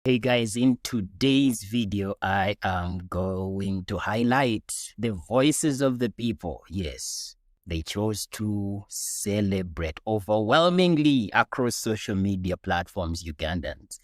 Hey guys, in today's video, I am going to highlight the voices of the people. Yes, they chose to celebrate overwhelmingly across social media platforms. Ugandans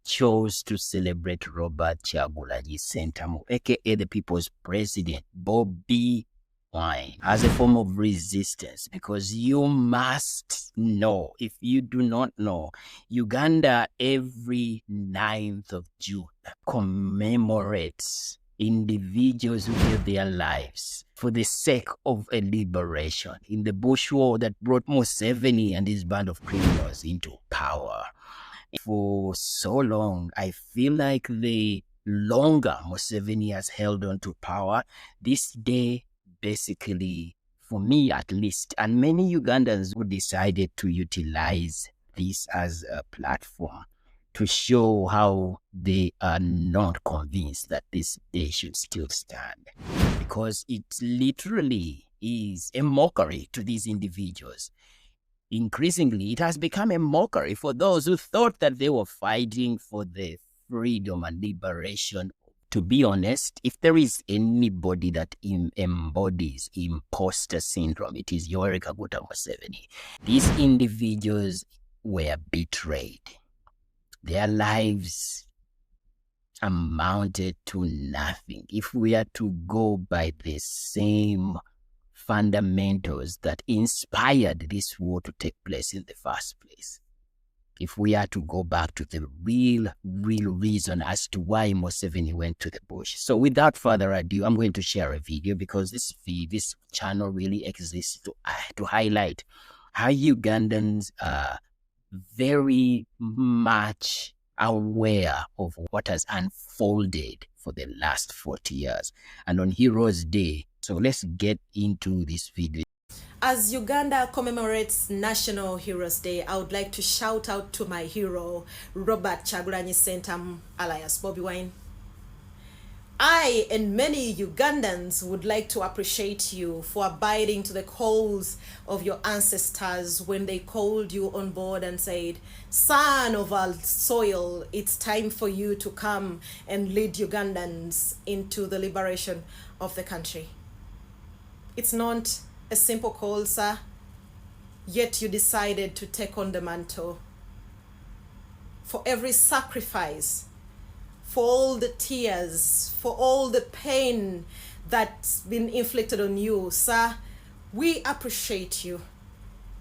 chose to celebrate Robert Kyagulanyi Ssentamu, aka the people's president, Bobi Wine, as a form of resistance, because you must know, if you do not know, Uganda every 9th of June commemorates individuals who gave their lives for the sake of a liberation in the bush war that brought Museveni and his band of criminals into power. For so long, I feel like the longer Museveni has held on to power, this day basically, for me at least, and many Ugandans who decided to utilize this as a platform to show how they are not convinced that this day should still stand. Because it literally is a mockery to these individuals. Increasingly, it has become a mockery for those who thought that they were fighting for the freedom and liberation. To be honest, if there is anybody that embodies imposter syndrome, it is Yoweri Kaguta Museveni. These individuals were betrayed. Their lives amounted to nothing. If we are to go by the same fundamentals that inspired this war to take place in the first place, if we are to go back to the real reason as to why Museveni went to the bush. So without further ado, I'm going to share a video because this channel really exists to highlight how Ugandans are very much aware of what has unfolded for the last 40 years and on Heroes Day. So let's get into this video. As Uganda commemorates National Heroes Day, I would like to shout out to my hero, Robert Kyagulanyi Ssentamu, alias Bobi Wine. I and many Ugandans would like to appreciate you for abiding to the calls of your ancestors when they called you on board and said, "Son of our soil, it's time for you to come and lead Ugandans into the liberation of the country." It's not a simple call, sir, yet you decided to take on the mantle. For every sacrifice, for all the tears, for all the pain that's been inflicted on you, sir, we appreciate you.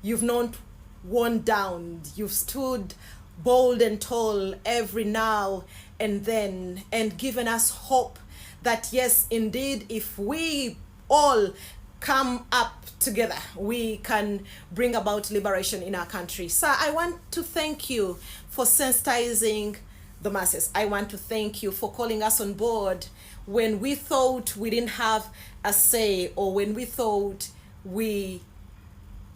You've not worn down. You've stood bold and tall every now and then and given us hope that yes, indeed, if we all come up together, we can bring about liberation in our country. Sir, I want to thank you for sensitizing the masses. I want to thank you for calling us on board when we thought we didn't have a say, or when we thought we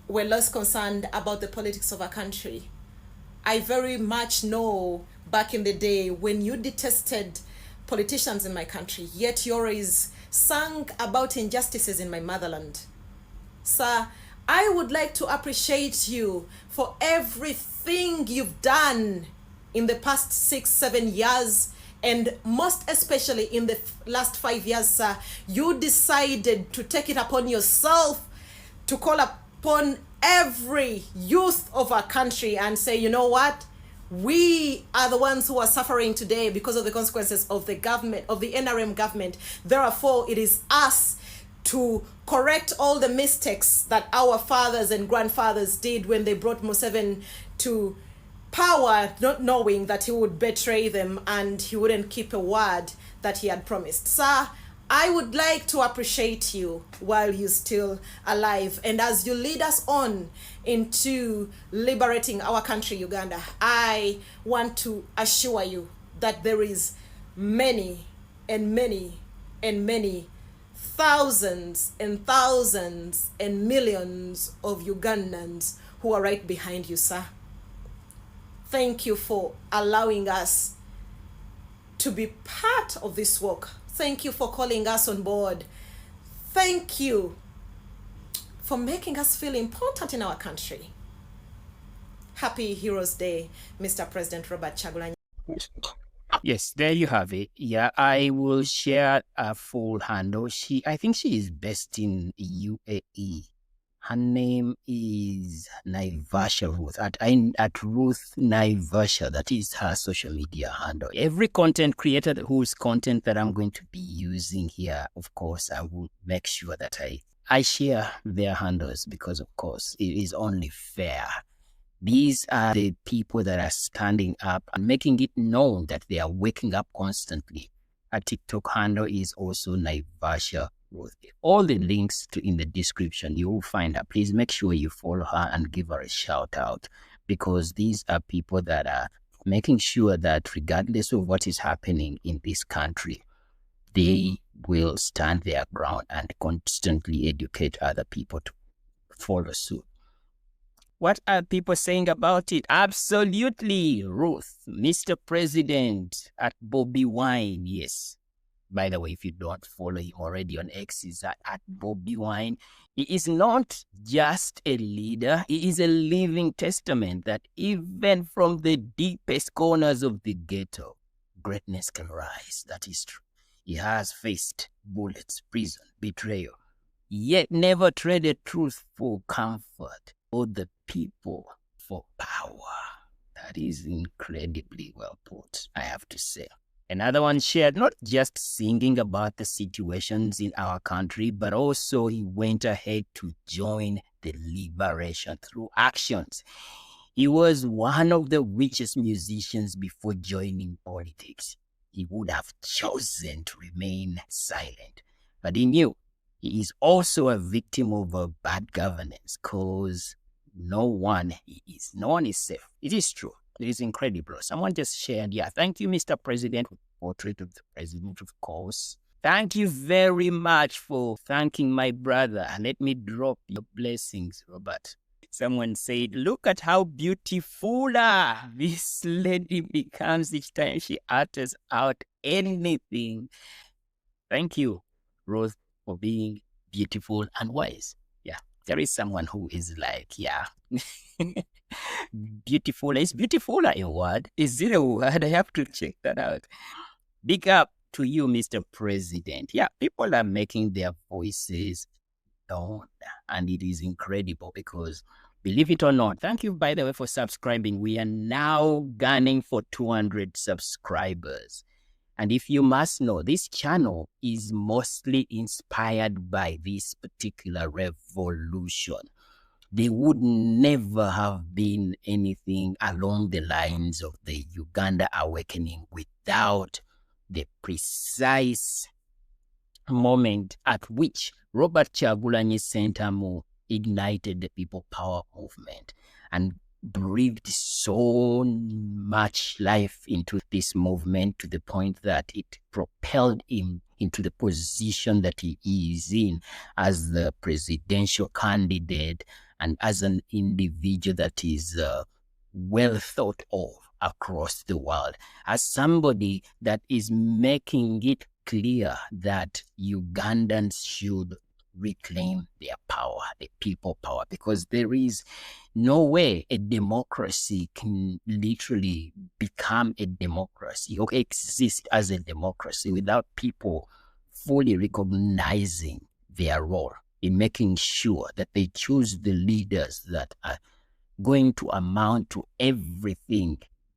were less concerned about the politics of our country. I very much know back in the day when you detested politicians in my country, yet yours sang about injustices in my motherland. Sir, I would like to appreciate you for everything you've done in the past 6-7 years, and most especially in the last 5 years, sir. You decided to take it upon yourself to call upon every youth of our country and say, you know what? We are the ones who are suffering today because of the consequences of the government, of the NRM government. Therefore, it is us to correct all the mistakes that our fathers and grandfathers did when they brought Museveni to power, not knowing that he would betray them and he wouldn't keep a word that he had promised. Sir, I would like to appreciate you while you're still alive, and as you lead us on into liberating our country, Uganda, I want to assure you that there is many and many and many thousands and thousands and millions of Ugandans who are right behind you, sir. Thank you for allowing us to be part of this work. Thank you for calling us on board. Thank you for making us feel important in our country. Happy Heroes Day, Mr. President Robert Kyagulanyi. Yes, there you have it. Yeah, I will share a full handle. I think she is based in UAE. Her name is Navasha Ruth at Ruth Navasha. That is her social media handle. Every content creator whose content that I'm going to be using here, of course, I will make sure that I share their handles because, of course, it is only fair. These are the people that are standing up and making it known that they are waking up constantly. Her TikTok handle is also Navasha Ruth. All the links in the description, you will find her. Please make sure you follow her and give her a shout out, because these are people that are making sure that regardless of what is happening in this country, they will stand their ground and constantly educate other people to follow suit. What are people saying about it? Absolutely, Ruth, Mr. President at Bobi Wine. Yes. By the way, if you don't follow him already on X, he's at Bobi Wine. He is not just a leader. He is a living testament that even from the deepest corners of the ghetto, greatness can rise. That is true. He has faced bullets, prison, betrayal, yet never traded truth for comfort or the people for power. That is incredibly well put, I have to say. Another one shared not just singing about the situations in our country, but also he went ahead to join the liberation through actions. He was one of the richest musicians before joining politics. He would have chosen to remain silent, but he knew he is also a victim of a bad governance, because no one is safe. It is true. It is incredible. Someone just shared, yeah, thank you, Mr. President, with portrait of the president, of course. Thank you very much for thanking my brother. Let me drop your blessings, Robert. Someone said, look at how beautiful this lady becomes each time she utters out anything. Thank you, Ruth, for being beautiful and wise. Yeah, there is someone who is like, yeah. Beautiful. Is beautiful a word? Is it a word? I have to check that out. Big up to you, Mr. President. Yeah, people are making their voices known, and it is incredible because, believe it or not, thank you, by the way, for subscribing. We are now gunning for 200 subscribers. And if you must know, this channel is mostly inspired by this particular revolution. There would never have been anything along the lines of the Uganda awakening without the precise moment at which Robert Kyagulanyi Ssentamu ignited the People Power movement and breathed so much life into this movement to the point that it propelled him into the position that he is in as the presidential candidate and as an individual that is well thought of across the world, as somebody that is making it clear that Ugandans should reclaim their power, the people power, because there is no way a democracy can literally become a democracy or exist as a democracy without people fully recognizing their role in making sure that they choose the leaders that are going to amount to everything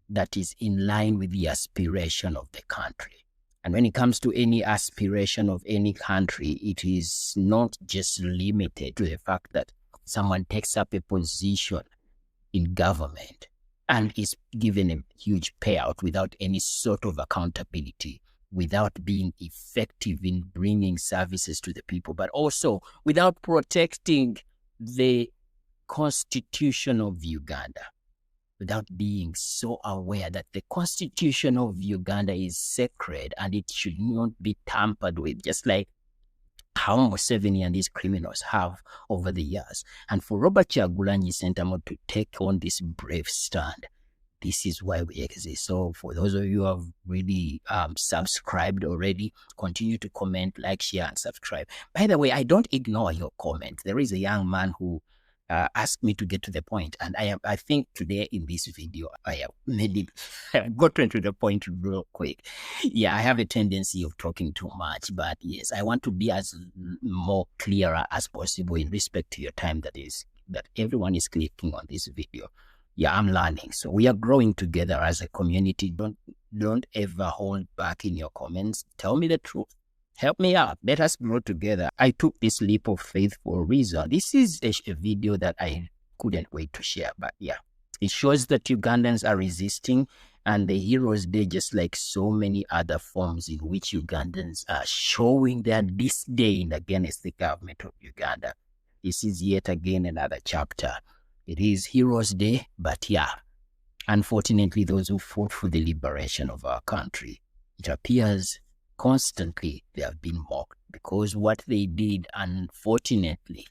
that is in line with the aspiration of the country. And when it comes to any aspiration of any country, it is not just limited to the fact that someone takes up a position in government and is given a huge payout without any sort of accountability, without being effective in bringing services to the people, but also without protecting the Constitution of Uganda, without being so aware that the Constitution of Uganda is sacred and it should not be tampered with, just like how Museveni and his criminals have over the years. And for Robert Kyagulanyi Ssentamu to take on this brave stand, this is why we exist. So for those of you who have really subscribed already, continue to comment, like, share, and subscribe. By the way, I don't ignore your comment. There is a young man who asked me to get to the point. And I think today in this video, I have made it, I got to the point real quick. Yeah, I have a tendency of talking too much, but yes, I want to be as more clearer as possible in respect to your time that everyone is clicking on this video. Yeah, I'm learning. So we are growing together as a community. Don't ever hold back in your comments. Tell me the truth. Help me out. Let us grow together. I took this leap of faith for a reason. This is a video that I couldn't wait to share. But yeah, it shows that Ugandans are resisting, and the Heroes Day, just like so many other forms in which Ugandans are showing their disdain against the government of Uganda. This is yet again another chapter. It is Heroes Day, but yeah, unfortunately, those who fought for the liberation of our country, it appears constantly they have been mocked, because what they did, unfortunately,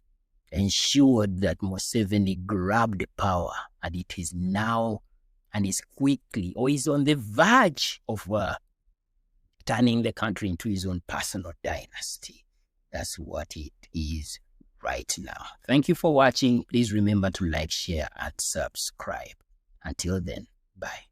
ensured that Museveni grabbed power, and it is now and is quickly, or is on the verge of turning the country into his own personal dynasty. That's what it is right now. Thank you for watching. Please remember to like, share, and subscribe. Until then, bye.